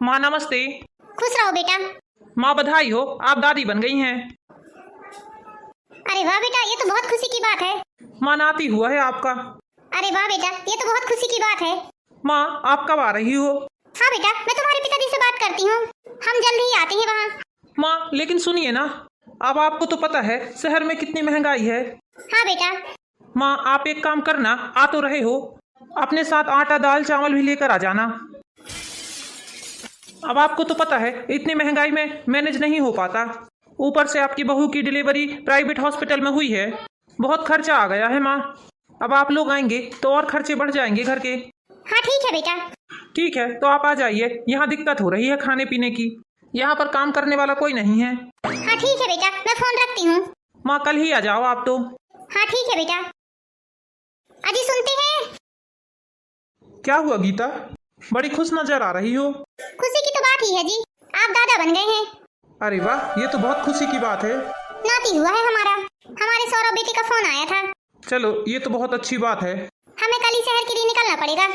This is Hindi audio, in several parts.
माँ नमस्ते। खुश रहो बेटा। माँ बधाई हो, आप दादी बन गई हैं। अरे वाह बेटा, ये तो बहुत खुशी की बात है। माँ नाती हुआ है आपका। अरे वाह बेटा, ये तो बहुत खुशी की बात है। माँ आप कब आ रही हो? हाँ बेटा, मैं तुम्हारे पिताजी से बात करती हूँ, हम जल्द ही आते हैं वहाँ। माँ लेकिन सुनिए ना, अब आपको तो पता है शहर में कितनी महंगाई है। हाँ बेटा। माँ आप एक काम करना, आ तो रहे हो, अपने साथ आटा दाल चावल भी लेकर आ जाना। अब आपको तो पता है इतनी महंगाई में मैनेज नहीं हो पाता। ऊपर से आपकी बहू की डिलीवरी प्राइवेट हॉस्पिटल में हुई है, बहुत खर्चा आ गया है माँ। अब आप लोग आएंगे तो और खर्चे बढ़ जाएंगे घर के। हाँ ठीक है बेटा। ठीक है तो आप आ जाइए, यहाँ दिक्कत हो रही है खाने पीने की, यहाँ पर काम करने वाला कोई नहीं है। हाँ ठीक है बेटा, मैं फोन रखती हूँ। माँ कल ही आ जाओ आप तो। हाँ ठीक है बेटा। अजी सुनते हैं? क्या हुआ गीता, बड़ी खुश नजर आ रही हो। खुशी की तो बात ही है जी, आप दादा बन गए हैं। अरे वाह, ये तो बहुत खुशी की बात है। नाती हुआ है हमारे सौरभ बेटे का फोन आया था। चलो ये तो बहुत अच्छी बात है। हमें कल ही शहर के लिए निकलना पड़ेगा।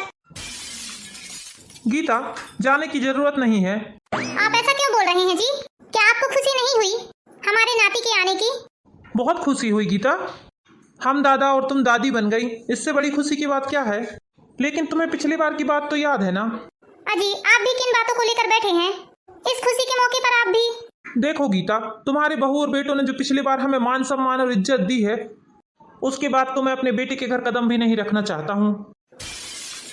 गीता जाने की जरूरत नहीं है। आप ऐसा क्यों बोल रहे हैं जी? क्या आपको खुशी नहीं हुई हमारे नाती के आने की? बहुत खुशी हुई गीता, हम दादा और तुम दादी बन गई, इससे बड़ी खुशी की बात क्या है। लेकिन तुम्हें पिछली बार की बात तो याद है ना? अजी आप भी किन बातों को लेकर बैठे हैं? इस खुशी के मौके पर आप भी देखो गीता, तुम्हारे बहू और बेटों ने जो पिछली बार हमें मान सम्मान और इज्जत दी है, उसके बाद तो मैं अपने बेटे के घर कदम भी नहीं रखना चाहता हूँ।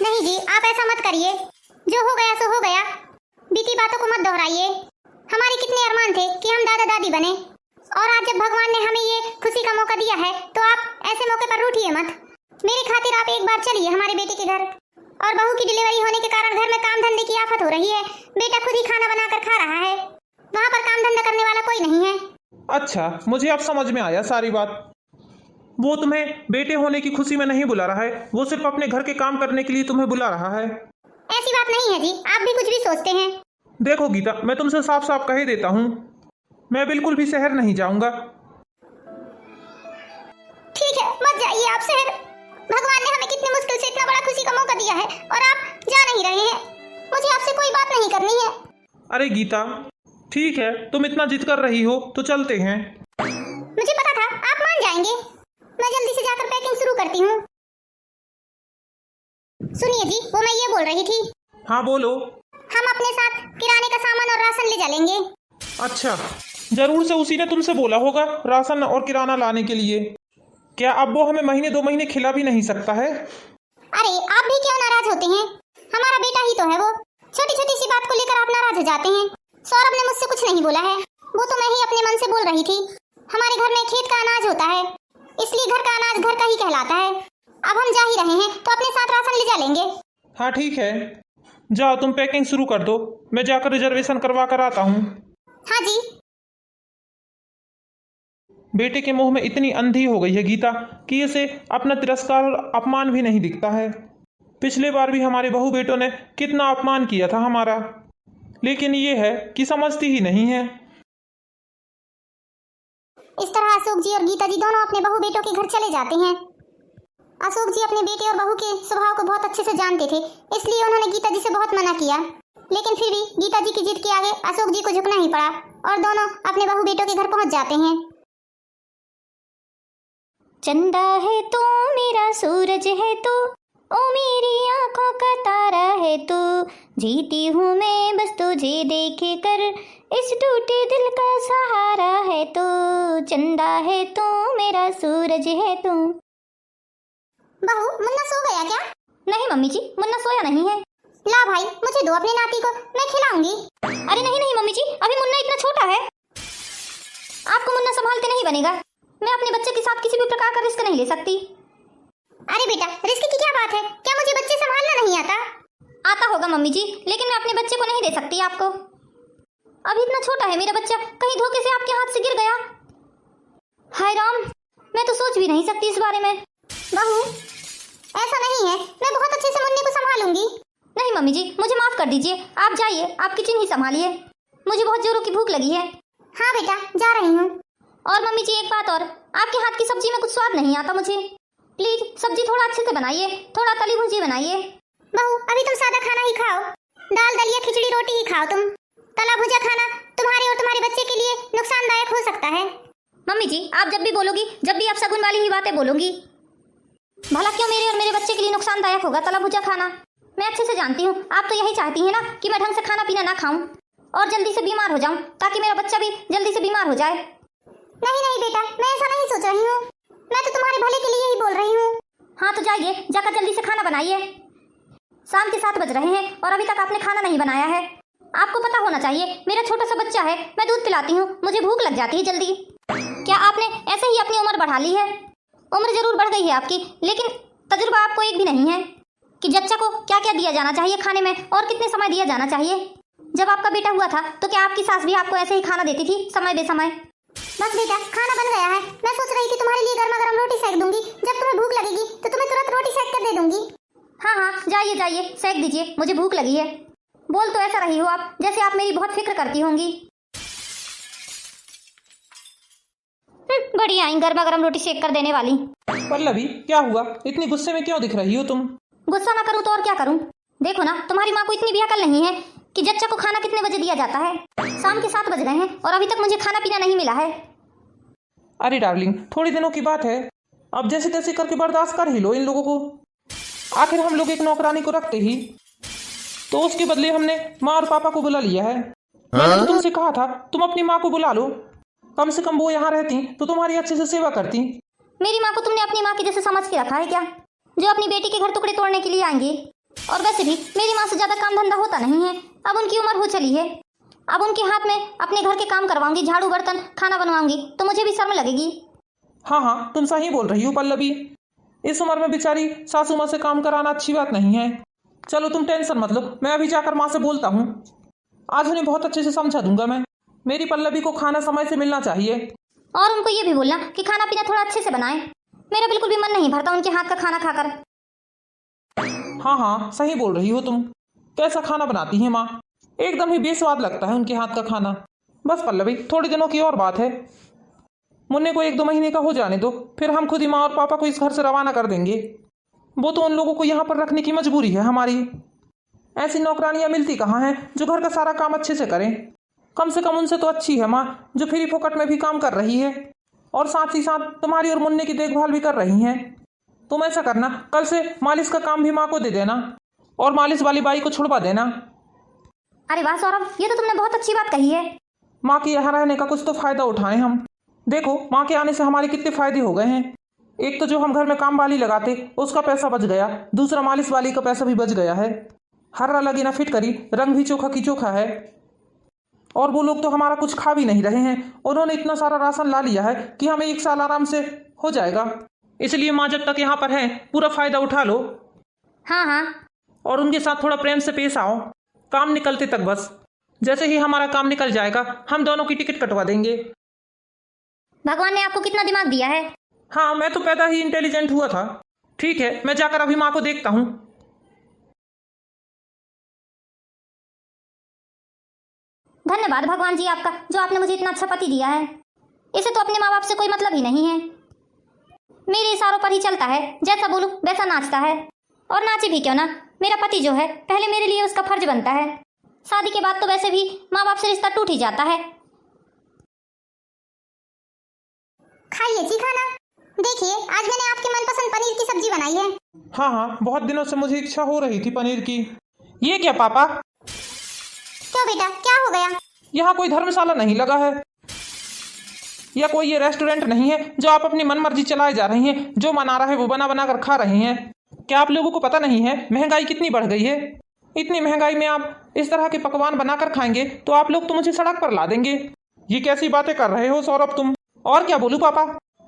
नहीं जी, आप ऐसा मत करिए, जो हो गया सो हो गया, बीती बातों को मत दोहराइए। हमारे कितने अरमान थे कि हम दादा दादी बने, और आज जब भगवान ने हमें ये खुशी का मौका दिया है तो आप ऐसे मौके पर रूठिए मत। मेरी खातिर आप एक बार चलिए हमारे बेटे के घर। और बहू की डिलीवरी होने के कारण घर में काम धंधे की आफत हो रही है, बेटा खुद ही खाना बनाकर खा रहा है, वहाँ पर काम धंधा करने वाला कोई नहीं है। अच्छा मुझे अब समझ में आया सारी बात। वो तुम्हें बेटे होने की खुशी में नहीं बुला रहा है, वो सिर्फ अपने घर के काम करने के लिए तुम्हें बुला रहा है। ऐसी बात नहीं है जी, आप भी कुछ भी सोचते हैं। देखो गीता, मैं तुमसे साफ साफ कह देता हूँ, मैं बिल्कुल भी शहर नहीं जाऊंगा। ठीक है, मत जाइए आप शहर। भगवान ने हमें कितनी मुश्किल से इतना बड़ा खुशी का मौका दिया है और आप जा नहीं रहे हैं। मुझे आपसे कोई बात नहीं करनी है। अरे गीता ठीक है, तुम इतना जिद कर रही हो तो चलते हैं। मुझे पता था आप मान जाएंगे। मैं जल्दी से जाकर पैकिंग शुरू करती हूँ। सुनिए जी, वो मैं ये बोल रही थी। हाँ बोलो। हम अपने साथ किराने का सामान और राशन ले चलेंगे। अच्छा, जरूर से उसी ने तुमसे बोला होगा राशन और किराना लाने के लिए। क्या अब वो हमें महीने 2 महीने खिला भी नहीं सकता है? अरे आप भी क्यों नाराज होते हैं? हमारा बेटा ही तो है वो। छोटी छोटी सी बात को लेकर आप नाराज हो जाते हैं। सौरभ ने मुझसे कुछ नहीं बोला है, वो तो मैं ही अपने मन से बोल रही थी। हमारे घर में खेत का अनाज होता है, इसलिए घर का अनाज घर का ही कहलाता है। अब हम जा ही रहे हैं तो अपने साथ राशन ले जा लेंगे। हाँ ठीक है, जाओ तुम पैकिंग शुरू कर दो, मैं जाकर रिजर्वेशन करवा कर आता हूँ। हाँ जी। बेटे के मुंह में इतनी अंधी हो गई है गीता कि इसे अपना तिरस्कार और अपमान भी नहीं दिखता है। पिछले बार भी हमारे बहू बेटों ने कितना अपमान किया था हमारा, लेकिन ये है कि समझती ही नहीं है। इस तरह अशोक जी और गीता जी दोनों अपने बहू बेटों के घर चले जाते हैं। अशोक जी अपने बेटे और बहू के स्वभाव को बहुत अच्छे से जानते थे, इसलिए उन्होंने गीता जी से बहुत मना किया, लेकिन फिर भी गीता जी की जिद के आगे अशोक जी को झुकना ही पड़ा और दोनों अपने बहू बेटों के घर पहुंच जाते हैं। चंदा है तू, मेरा सूरज है तू, ओ मेरी आंखों का तारा है तू, जीती हूँ मैं बस तुझे देखे कर, इस टूटे दिल का सहारा है तू, चंदा है तू, मेरा सूरज है तू। बहू मुन्ना सो गया क्या? नहीं मम्मी जी, मुन्ना सोया नहीं है। ला भाई, मुझे दो अपने नाती को, मैं खिलाऊंगी। अरे नहीं नहीं मम्मी जी, अभी मुन्ना इतना छोटा है, आपको मुन्ना संभालते नहीं बनेगा। मैं अपने बच्चे के साथ किसी भी प्रकार का रिस्क नहीं ले सकती। अरे बेटा, रिस्क की क्या बात है? क्या मुझे बच्चे संभालना नहीं आता? आता होगा मम्मी जी, लेकिन मैं अपने बच्चे को नहीं दे सकती आपको। अभी इतना छोटा है मेरा बच्चा, कहीं धोखे से आपके हाथ से गिर गया। हाय राम, मैं तो सोच भी नहीं सकती इस बारे में। बहू ऐसा नहीं है, मैं बहुत अच्छे से मुन्ने को संभालूंगी। नहीं मम्मी जी, मुझे माफ कर दीजिए, आप जाइए, आप किचन ही संभालिए, मुझे बहुत जोरों की भूख लगी है। हाँ बेटा, जा रही हूँ। और मम्मी जी एक बात और, आपके हाथ की सब्जी में कुछ स्वाद नहीं आता मुझे, प्लीज सब्जी थोड़ा अच्छे से बनाइए, थोड़ा तली भुजी बनाइए। बहू अभी तुम सादा खाना ही खाओ, दाल दलिया खिचड़ी रोटी ही खाओ तुम। तला भुजा खाना तुम्हारे और तुम्हारे बच्चे के लिए नुकसानदायक हो सकता है। मम्मी जी, आप जब भी बोलोगी, जब भी आप शगुन वाली ही बातें बोलोगी। भला क्यों मेरे और मेरे बच्चे के लिए नुकसानदायक होगा तला भुजा खाना? मैं अच्छे से जानती हूँ, आप तो यही चाहती हैं ना कि मैं ढंग से खाना पीना ना खाऊं और जल्दी से बीमार हो जाऊं, ताकि मेरा बच्चा भी जल्दी से बीमार हो जाए। नहीं नहीं बेटा, मैं ऐसा नहीं सोच रही हूँ। मैं तो तुम्हारे भले के लिए ही बोल रही हूँ। हाँ तो जाइए, जाकर जल्दी से खाना बनाइए। शाम के 7 बज रहे हैं और अभी तक आपने खाना नहीं बनाया है। आपको पता होना चाहिए, मेरा छोटा सा बच्चा है, मैं दूध पिलाती हूँ, मुझे भूख लग जाती है जल्दी। क्या आपने ऐसे ही अपनी उम्र बढ़ा ली है? उम्र जरूर बढ़ गई है आपकी, लेकिन तजुर्बा आपको एक भी नहीं है कि बच्चा को क्या क्या दिया जाना चाहिए खाने में और कितने समय दिया जाना चाहिए। जब आपका बेटा हुआ था तो क्या आपकी सास भी आपको ऐसे ही खाना देती थी समय बेसमय? बस बेटा, खाना बन गया है। मैं सोच रही थी तुम्हारे लिए गर्मा गर्म रोटी सेक दूंगी। जब तुम्हें भूख लगेगी तो तुम्हें तुरंत रोटी सेक कर दे दूंगी। हाँ हाँ, जाइए जाइए, सेक दीजिए, मुझे भूख लगी है। बोल तो ऐसा रही हो आप जैसे आप मेरी बहुत फिक्र करती होंगी। बड़ी आई गर्मा गर्म रोटी सेक कर देने वाली। पल्लवी, क्या हुआ? इतनी गुस्से में क्यों दिख रही हो तुम? गुस्सा ना करूं तो और क्या करूं? देखो ना, तुम्हारी माँ को इतनी भी अकल नहीं है कि जच्चा को खाना कितने बजे दिया जाता है। शाम के 7 बज गए हैं और अभी तक मुझे खाना पीना नहीं मिला है। अरे डार्लिंग, थोड़ी दिनों की बात है, अब जैसे तैसे करके बर्दाश्त कर ही लो इन लोगों को। आखिर हम लोग एक नौकरानी को रखते ही तो उसके बदले हमने माँ और पापा को बुला लिया है। मैंने तो तुमसे कहा था तुम अपनी माँ को बुला लो, कम से कम वो यहाँ रहती तो तुम्हारी अच्छे से सेवा करती। मेरी माँ को तुमने अपनी माँ की जैसे समझ के रखा है क्या, जो अपनी बेटी के घर टुकड़े तोड़ने के लिए आएंगी? और वैसे भी मेरी माँ से ज्यादा काम धंधा होता नहीं है, अब उनकी उम्र हो चली है। अब उनके हाथ में अपने घर के काम करवाऊंगी, झाड़ू बर्तन खाना बनवाऊंगी, तो मुझे भी शर्म लगेगी। हाँ हाँ, तुम सही बोल रही हो पल्लवी, इस उम्र में बेचारी सासू माँ से काम कराना अच्छी बात नहीं है। चलो तुम टेंशन मत लो, मैं अभी जाकर माँ से बोलता हूँ। आज उन्हें बहुत अच्छे से समझा दूंगा मैं। मेरी पल्लवी को खाना समय से मिलना चाहिए। और उनको ये भी बोलना कि खाना पीना थोड़ा अच्छे से बनाए। मेरा बिल्कुल भी मन नहीं भरता उनके हाथ का खाना खाकर। हाँ हाँ, सही बोल रही हो तुम। कैसा खाना बनाती है माँ, एकदम ही बेस्वाद लगता है उनके हाथ का खाना। बस पल्लवी, थोड़ी दिनों की और बात है। मुन्ने को 1-2 महीने का हो जाने दो, फिर हम खुद ही माँ और पापा को इस घर से रवाना कर देंगे। वो तो उन लोगों को यहाँ पर रखने की मजबूरी है हमारी। ऐसी नौकरानियाँ मिलती कहाँ हैं जो घर का सारा काम अच्छे से करें। कम से कम उनसे तो अच्छी है माँ जो फ्री फोकट में भी काम कर रही है और साथ ही साथ तुम्हारी और मुन्ने की देखभाल भी कर रही हैं। तुम ऐसा करना, कल से मालिश का काम भी माँ को दे देना और मालिश वाली बाई को छुड़वा देना। अरे वाह सौरभ, ये तो तुमने बहुत अच्छी बात कही है। माँ के यहाँ रहने का कुछ तो फायदा उठाएं हम। देखो, माँ के आने से हमारे कितने फायदे हो गए हैं। एक तो जो हम घर में काम वाली लगाते उसका पैसा बच गया, दूसरा मालिश वाली का पैसा भी बच गया है। हर्रा लगी ना फिट करी, रंग भी चोखा की चोखा है। और वो लोग तो हमारा कुछ खा भी नहीं रहे हैं, उन्होंने इतना सारा राशन ला लिया है कि हमें 1 साल आराम से हो जाएगा। इसलिए माँ जब तक यहाँ पर है पूरा फायदा उठा लो। हाँ हाँ, और उनके साथ थोड़ा प्रेम से पेश आओ, काम निकलते तक बस। जैसे ही हमारा काम निकल जाएगा हम दोनों की टिकट कटवा देंगे। भगवान ने आपको कितना दिमाग दिया है। हाँ, मैं तो पैदा ही इंटेलिजेंट हुआ था। ठीक है, मैं जाकर अभी माँ को देखता हूँ। धन्यवाद भगवान जी आपका, जो आपने मुझे इतना अच्छा पति दिया है। इसे तो अपने माँ बाप से कोई मतलब ही नहीं है, मेरे इशारों पर ही चलता है, जैसा बोलूं वैसा नाचता है। और नाचे भी क्यों ना, मेरा पति जो है पहले मेरे लिए उसका फर्ज बनता है। शादी के बाद तो वैसे भी माँ बाप से रिश्ता टूट ही जाता है। खाइए जी खाना। देखिए, आज मैंने आपके मनपसंद पनीर की सब्जी बनाई है। हाँ हाँ, बहुत दिनों से मुझे इच्छा हो रही थी पनीर की। ये क्या पापा? क्यों बेटा, क्या हो गया? यहाँ कोई धर्मशाला नहीं लगा है या कोई ये रेस्टोरेंट नहीं है जो आप अपनी मनमर्जी चलाए जा रही हैं। जो मन आ रहा है वो बना बना कर खा रही हैं। क्या आप लोगों को पता नहीं है महंगाई कितनी बढ़ गई है? इतनी महंगाई में आप इस तरह के पकवान बनाकर खाएंगे तो आप लोग तो मुझे सड़क पर ला देंगे। ये कैसी बातें कर रहे हो सौरभ तुम? और क्या बोलूं पापा,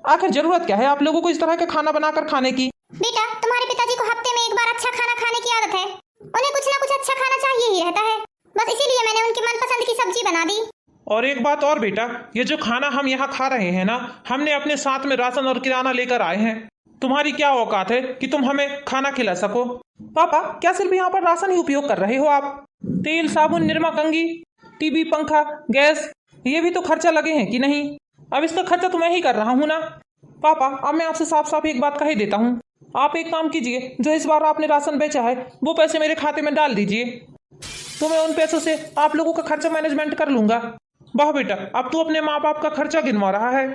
आखिर जरूरत क्या है आप लोगों को इस तरह के खाना बनाकर खाने की? बेटा, तुम्हारे पिताजी को हफ्ते में 1 बार अच्छा खाना खाने की आदत है। उन्हें कुछ ना कुछ अच्छा खाना चाहिए ही रहता है। बस इसीलिए मैंने उनकी मनपसंद की सब्जी बना दी। और एक बात और बेटा, ये जो खाना हम यहाँ खा रहे हैं ना, हमने अपने साथ में राशन और किराना लेकर आए हैं। तुम्हारी क्या औकात है कि तुम हमें खाना खिला सको? पापा, क्या सिर्फ यहाँ पर राशन ही उपयोग कर रहे हो आप? तेल, साबुन, निरमा, कंघी, टीवी, पंखा, गैस, ये भी तो खर्चा लगे हैं कि नहीं? अब इसका खर्चा तो मैं ही कर रहा हूँ ना। पापा, अब मैं आपसे साफ साफ एक बात कह देता हूँ, आप एक काम कीजिए, जो इस बार आपने राशन बेचा है वो पैसे मेरे खाते में डाल दीजिए। तो मैं उन पैसों से आप लोगों का खर्चा मैनेजमेंट कर लूंगा। वाह बेटा, अब तू अपने माँ बाप का खर्चा गिनवा रहा है।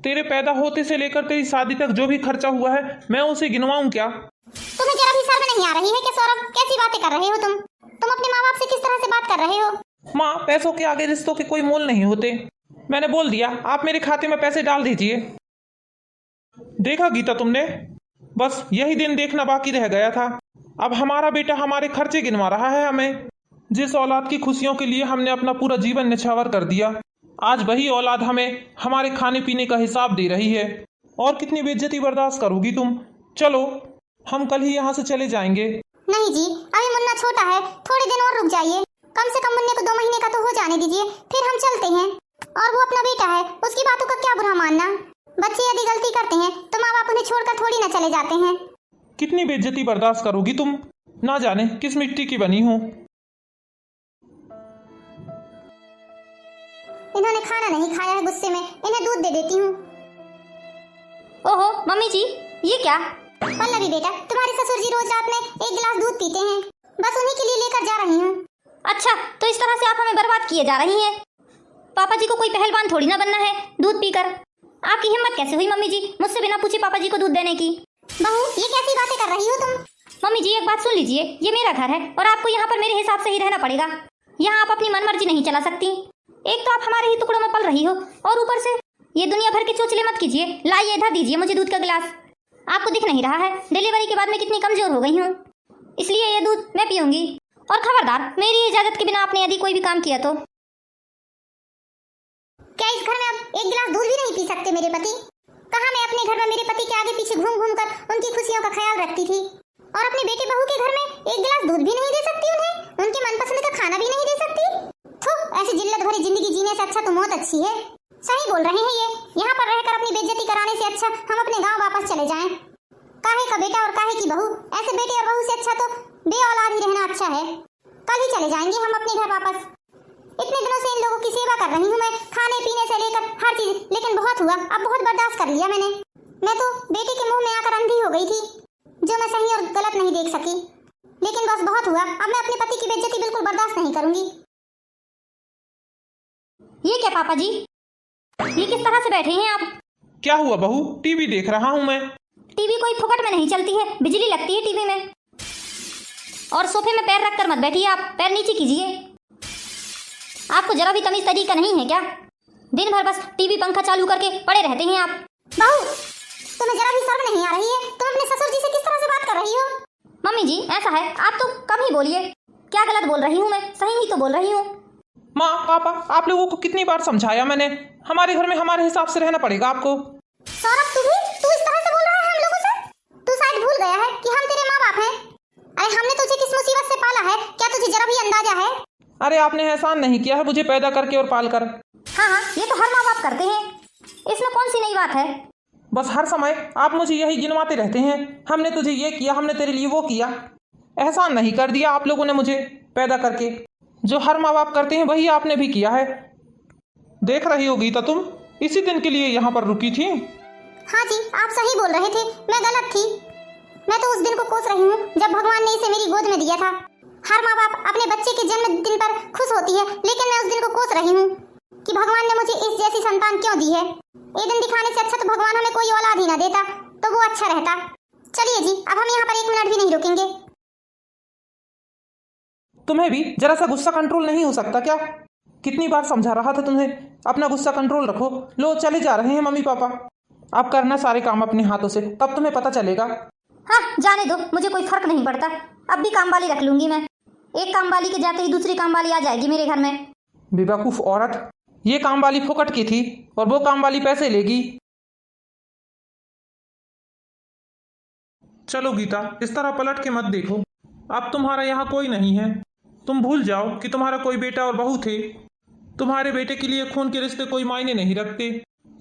तेरे पैदा होते से लेकर तेरी शादी तक जो भी खर्चा हुआ है मैं उसे गिनवाऊं क्या? तुम्हें जरा भी शर्म नहीं आ रही है कि सौरभ, कैसी बातें कर रहे हो तुम अपने माँ बाप से किस तरह से बात कर रहे हो? माँ, पैसों के आगे रिश्तों के कोई मोल नहीं होते। मैंने बोल दिया, आप मेरे खाते में पैसे डाल दीजिए। देखा गीता तुमने, बस यही दिन देखना बाकी रह गया था। अब हमारा बेटा हमारे खर्चे गिनवा रहा है हमें। जिस औलाद की खुशियों के लिए हमने अपना पूरा जीवन निछावर कर दिया, आज वही औलाद हमें हमारे खाने पीने का हिसाब दे रही है। और कितनी बेइज्जती बर्दाश्त करोगी तुम? चलो, हम कल ही यहाँ से चले जाएंगे। नहीं जी, अभी मुन्ना छोटा है, थोड़े दिन और रुक जाइए। कम से कम मुन्ने को 2 महीने का तो हो जाने दीजिए, फिर हम चलते हैं। और वो अपना बेटा है, उसकी बातों का क्या बुरा मानना। बच्चे यदि गलती करते हैं तो माँ बाप उन्हें छोड़कर थोड़ी ना चले जाते हैं। कितनी बेइज्जती बर्दाश्त करोगी तुम? ना जाने किस मिट्टी की बनी हो। इन्होंने खाना नहीं खाया है, गुस्से में इन्हें दूध दे देती हूँ। ओहो मम्मी जी, ये क्या? पल्लवी बेटा, तुम्हारे ससुर जी रोज रात में 1 गिलास दूध पीते हैं, बस उन्हीं के लिए लेकर जा रही हूँ। अच्छा, तो इस तरह से आप हमें बर्बाद किए जा रही हैं। पापा जी को कोई पहलवान थोड़ी ना बनना है दूध पीकर। आपकी हिम्मत कैसे हुई मम्मी जी मुझसे बिना पूछे पापा जी को दूध देने की? बहू, ये कैसी बातें कर रही हो तुम? मम्मी जी एक बात सुन लीजिए, ये मेरा घर है और आपको यहाँ पर मेरे हिसाब से ही रहना पड़ेगा। यहाँ आप अपनी मनमर्जी नहीं चला सकती। एक तो आप हमारे ही टुकड़ों में पल रही हो और ऊपर से ये दुनिया भर के चोचले मत कीजिए। लाइए, इधर दीजिए मुझे दूध का गिलास। आपको दिख नहीं रहा है डिलीवरी के बाद मैं कितनी कमजोर हो गई हूँ, इसलिए ये दूध मैं पीऊंगी। और खबरदार, मेरी इजाजत के बिना आपने यदि कोई भी काम किया तो। क्या इस घर में अब 1 गिलास दूध भी नहीं पी सकते मेरे पति? कहाँ मैं अपने घर में मेरे पति के आगे पीछे घूम घूम कर उनकी खुशियों का ख्याल रखती थी, और अपने बेटे बहू के घर में 1 गिलास दूध भी नहीं दे सकती उन्हें, उनके मनपसंद का खाना भी नहीं दे सकती। थू, ऐसी जिल्लत भरी जिंदगी जीने से अच्छा तो मौत अच्छी है। सही बोल रहे हैं ये, यहाँ पर रहकर अपनी बेइज्जती कराने से अच्छा हम अपने गांव वापस चले जाएं। काहे का बेटा और काहे की बहू, ऐसे बेटे और बहू से अच्छा तो बे औलाद ही रहना अच्छा है। कल ही चले जाएंगे हम अपने घर वापस। इतने दिनों से इन लोगों की सेवा कर रही हूँ मैं, खाने पीने से लेकर हर चीज, लेकिन बहुत हुआ, अब बहुत बर्दाश्त कर लिया मैंने। मैं तो बेटे के मुंह में आकर अंधी हो गई थी, जो मैं सही और गलत नहीं देख सकी। लेकिन बस बहुत हुआ, अब मैं अपने पति की बेइज्जती बिल्कुल बर्दाश्त नहीं करूंगी। ये क्या पापा जी, ये किस तरह से बैठे हैं आप? क्या हुआ बहू? टीवी देख रहा हूँ मैं। टीवी कोई फुकट में नहीं चलती है, बिजली लगती है टीवी में। और सोफे में पैर रखकर मत बैठिए, आप पैर नीचे कीजिए। आपको जरा भी तमीज तरीका नहीं है क्या? दिन भर बस टीवी पंखा चालू करके पड़े रहते हैं आप। बहू, तुम्हें जरा भी शर्म नहीं आ रही है? तुम अपने ससुर जी से किस तरह से बात कर रही हो? मम्मी जी ऐसा है, आप तो कम ही बोलिए। क्या गलत बोल रही हूँ मैं? सही ही तो बोल रही हूँ। माँ, पापा, आप लोगों को कितनी बार समझाया मैंने, हमारे घर में हमारे हिसाब से रहना पड़ेगा आपको। सौरभ, तू इस तरह से बोल रहा है हम लोगों से? तू शायद भूल गया है कि हम तेरे माँ बाप हैं। अरे हमने तुझे किस मुसीबत से पाला है, क्या तुझे जरा भी अंदाजा है? अरे आपने एहसान नहीं किया है मुझे पैदा करके और पाल कर। हाँ, ये तो हर माँ बाप करते हैं, इसमें कौन सी नई बात है? बस हर समय आप मुझे यही गिनवाते रहते हैं, हमने तुझे ये किया, हमने तेरे लिए वो किया। एहसान नहीं कर दिया आप लोगों ने मुझे पैदा करके। जो हर माँ बाप करते हैं वही आपने भी किया है। देख रही हो गीता, तुम इसी दिन के लिए यहाँ पर रुकी थी। हाँ जी, आप सही बोल रहे थे, मैं गलत थी। मैं तो उस दिन को कोस रही हूँ जब भगवान ने इसे मेरी गोद में दिया था। हर माँ बाप अपने बच्चे के जन्मदिन पर खुश होती है, लेकिन मैं उस दिन को कोस रही हूँ कि भगवान ने मुझे इस जैसी संतान क्यों दी है। ये दिन दिखाने से अच्छा तो भगवान हमें कोई औलाद ही ना देता तो वो अच्छा रहता। चलिए जी, अब हम यहाँ पर 1 मिनट भी नहीं रुकेंगे। तुम्हें भी जरा सा गुस्सा कंट्रोल नहीं हो सकता क्या? कितनी बार समझा रहा था तुम्हें, अपना गुस्सा कंट्रोल रखो। लो, चले जा रहे हैं मम्मी पापा। आप करना सारे काम अपने हाथों से, तब तुम्हें पता चलेगा। हाँ, जाने दो, मुझे कोई फर्क नहीं पड़ता। अब भी काम वाली रख लूंगी मैं। एक काम वाली के जाते ही दूसरी काम वाली आ जाएगी मेरे घर में। बेवकूफ औरत, ये काम वाली फुकट की थी और वो काम वाली पैसे लेगी। चलो गीता, इस तरह पलट के मत देखो। अब तुम्हारा यहाँ कोई नहीं है। तुम भूल जाओ कि तुम्हारा कोई बेटा और बहू थे। तुम्हारे बेटे के लिए खून के रिश्ते कोई मायने नहीं रखते।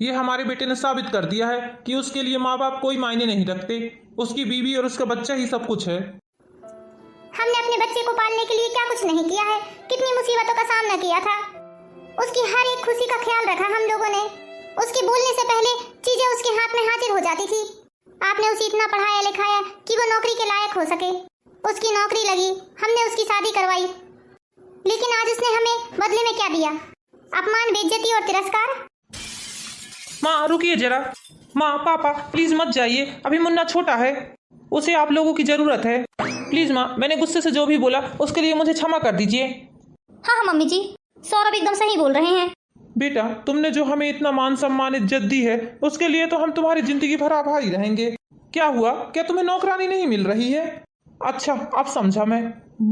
ये हमारे बेटे ने साबित कर दिया है कि उसके लिए माँ बाप कोई मायने नहीं रखते। उसकी बीवी और उसका बच्चा ही सब कुछ है। हमने अपने बच्चे को पालने के लिए क्या कुछ नहीं किया है, कितनी मुसीबतों का सामना किया था। उसकी हर एक खुशी का ख्याल रखा हम लोगों ने। उसके बोलने से पहले चीजें उसके हाथ में हाजिर हो जाती थी। आपने उसे इतना पढ़ाया लिखाया कि वो नौकरी के लायक हो सके। उसकी नौकरी लगी, हमने उसकी शादी करवाई लेकिन आज उसने हमें बदले में क्या दिया? अपमान, बेइज्जती और तिरस्कार। माँ रुकिए जरा। माँ पापा प्लीज मत जाइए, अभी मुन्ना छोटा है, उसे आप लोगों की जरूरत है। प्लीज माँ, मैंने गुस्से से जो भी बोला उसके लिए मुझे क्षमा कर दीजिए। हाँ हाँ मम्मी जी, सौरभ एकदम सही बोल रहे हैं। बेटा तुमने जो हमें इतना मान सम्मान इज्जत दी है उसके लिए तो हम तुम्हारी जिंदगी भर आभारी रहेंगे। क्या हुआ, क्या तुम्हें नौकरानी नहीं मिल रही है? अच्छा अब समझा मैं,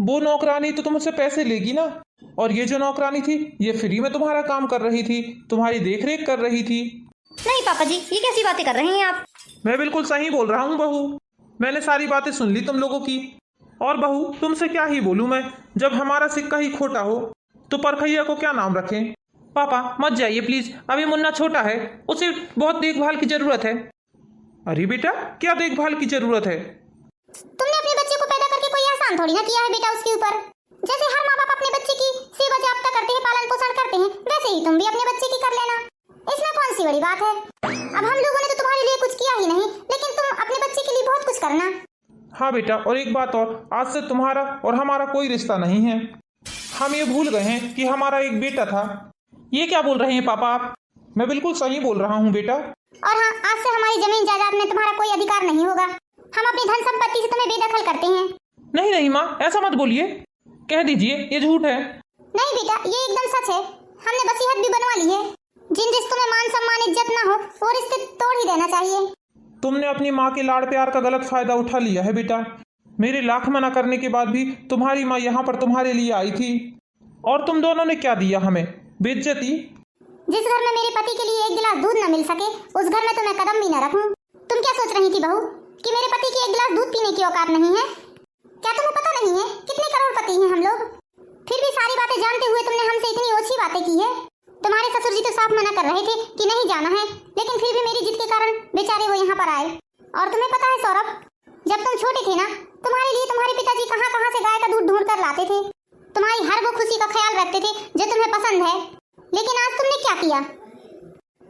वो नौकरानी तो तुमसे पैसे लेगी ना, और ये जो नौकरानी थी ये फ्री में तुम्हारा काम कर रही थी, तुम्हारी देख रेख कर रही थी। नहीं पापा जी, ये कैसी बातें कर रहे हैं आप? मैं बिल्कुल सही बोल रहा हूँ बहू, मैंने सारी बातें सुन ली तुम लोगों की। और बहू तुमसे क्या ही बोलूँ मैं, जब हमारा सिक्का ही खोटा हो तो परखैया को क्या नाम रखें। पापा मत जाइए प्लीज, अभी मुन्ना छोटा है, उसे बहुत देखभाल की जरूरत है। अरे बेटा क्या देखभाल की जरूरत है? तुमने अपने बच्चे को पैदा करके कोई एहसान थोड़ी ना किया है बेटा उसके ऊपर। जैसे हर माँ बाप अपने बच्चे की सेवा जाप्ता करते हैं, पालन पोषण करते हैं, वैसे ही तुम भी अपने बच्चे की कर लेना। इसमें कौन सी बड़ी बात है? अब हम लोगों ने तो तुम्हारे लिए कुछ किया ही नहीं, लेकिन तुम अपने बच्चे के लिए बहुत कुछ करना। हाँ बेटा, और एक बात और, आज से तुम्हारा और हमारा कोई रिश्ता नहीं है। हम ये भूल गए हैं कि हमारा एक बेटा था। ये क्या बोल रहे हैं पापा आप? मैं बिल्कुल सही बोल रहा हूँ बेटा। और हाँ, आज से हमारी जमीन जायदाद में तुम्हारा कोई अधिकार नहीं होगा। हम अपनी धन संपत्ति से तुम्हें बेदखल करते हैं। नहीं नहीं माँ, ऐसा मत बोलिए, कह दीजिए ये झूठ है। नहीं बेटा, ये एकदम सच है। हमने वसीयत भी बनवा ली है। जिन रिश्तों में मान सम्मान इज्जत ना हो वो रिश्ते तोड़ ही देना चाहिए। तुमने अपनी माँ के लाड़ प्यार का गलत फायदा उठा लिया है बेटा। मेरे लाख मना करने के बाद भी तुम्हारी माँ यहाँ पर तुम्हारे लिए आई थी, और तुम दोनों ने क्या दिया हमें? बेइज्जती। जिस घर में मेरे पति के लिए एक गिलास दूध न मिल सके उस घर में तो मैं कदम भी न रखूं। तुम क्या सोच रही थी बहू कि मेरे पति की एक गिलास दूध पीने की औकात नहीं है? क्या तुम्हें पता नहीं है कितने करोड़पति हैं हम लोग? फिर भी सारी बातें जानते हुए तुमने हमसे इतनी ओछी बातें की है। तुम्हारे ससुर जी तो साफ मना कर रहे थे कि नहीं जाना है, लेकिन फिर भी मेरी जिद के कारण बेचारे वो यहाँ पर आए। और तुम्हें पता है सौरभ, जब तुम छोटे थे ना, तुम्हारे लिए तुम्हारे पिताजी कहाँ कहाँ से गाय का दूध ढूंढ कर लाते थे। तुम्हारी हर वो खुशी का ख्याल रखते थे जो तुम्हें पसंद है। लेकिन आज तुमने क्या किया?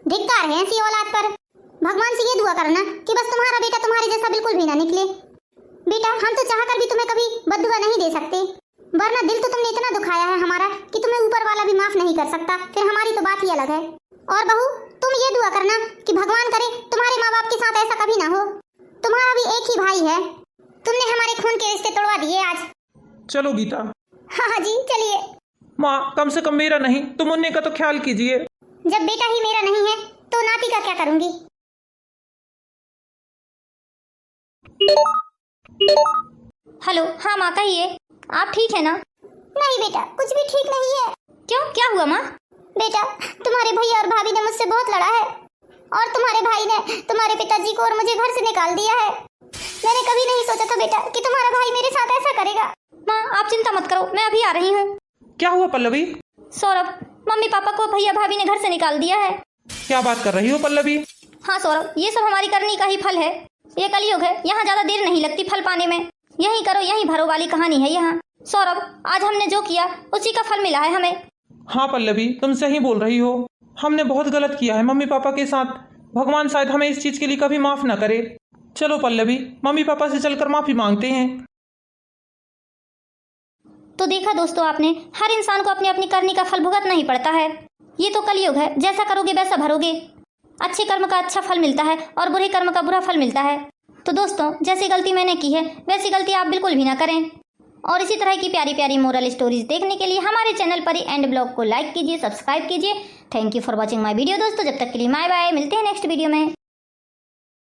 धिक्कार है ऐसी औलाद पर। भगवान से ये दुआ करना कि बस तुम्हारा बेटा तुम्हारे जैसा बिल्कुल भी ना निकले। बेटा हम तो चाहकर भी तुम्हें कभी बद्दुआ नहीं दे सकते, वरना दिल तो तुमने इतना दुखाया है हमारा कि तुम्हें ऊपर वाला भी माफ नहीं कर सकता। फिर हमारी तो बात ही अलग है। और बहू तुम ये दुआ करना कि भगवान करे तुम्हारे माँ बाप के साथ ऐसा कभी ना हो। तुम्हारा भी एक ही भाई है, तुमने हमारे खून के रिश्ते तोड़वा दिए आज। चलो गीता। हाँ जी चलिए। माँ कम से कम मेरा नहीं तो मुन्ने का तो ख्याल कीजिए। जब बेटा ही मेरा नहीं है तो नाती का क्या करूंगी? हेलो, हाँ माँ कहिए, आप ठीक है ना? नहीं बेटा, कुछ भी ठीक नहीं है। क्यों, क्या हुआ माँ? बेटा तुम्हारे भैया और भाभी ने मुझसे बहुत लड़ा है, और तुम्हारे भाई ने तुम्हारे पिताजी को और मुझे घर से निकाल दिया है। मैंने कभी नहीं सोचा था बेटा कि तुम्हारा भाई मेरे साथ ऐसा करेगा। माँ आप चिंता मत करो, मैं अभी आ रही हूँ। क्या हुआ पल्लवी? सौरभ, मम्मी पापा को भैया भाभी ने घर से निकाल दिया है। क्या बात कर रही हो पल्लवी? हाँ सौरभ, ये सब हमारी करनी का ही फल है। ये कलयुग है, यहाँ ज्यादा देर नहीं लगती फल पाने में। यही करो यही भरो वाली कहानी है यहाँ। सौरभ, आज हमने जो किया उसी का फल मिला है हमें। हाँ पल्लवी, तुम सही बोल रही हो, हमने बहुत गलत किया है मम्मी पापा के साथ। भगवान शायद हमें इस चीज के लिए कभी माफ ना करे। चलो पल्लवी, मम्मी पापा से चलकर माफी मांगते हैं। तो देखा दोस्तों आपने, हर इंसान को अपनी अपनी करनी का फल भुगतना ही पड़ता है। ये तो कलयुग है, जैसा करोगे वैसा भरोगे। अच्छे कर्म का अच्छा फल मिलता है और बुरे कर्म का बुरा फल मिलता है। तो दोस्तों, जैसी गलती मैंने की है वैसी गलती आप बिल्कुल भी ना करें। और इसी तरह की प्यारी प्यारी मोरल स्टोरीज देखने के लिए हमारे चैनल पर एंड ब्लॉग को लाइक कीजिए, सब्सक्राइब कीजिए। Thank you for watching my video दोस्तों। जब तक के लिए बाय बाय, मिलते हैं नेक्स्ट वीडियो में।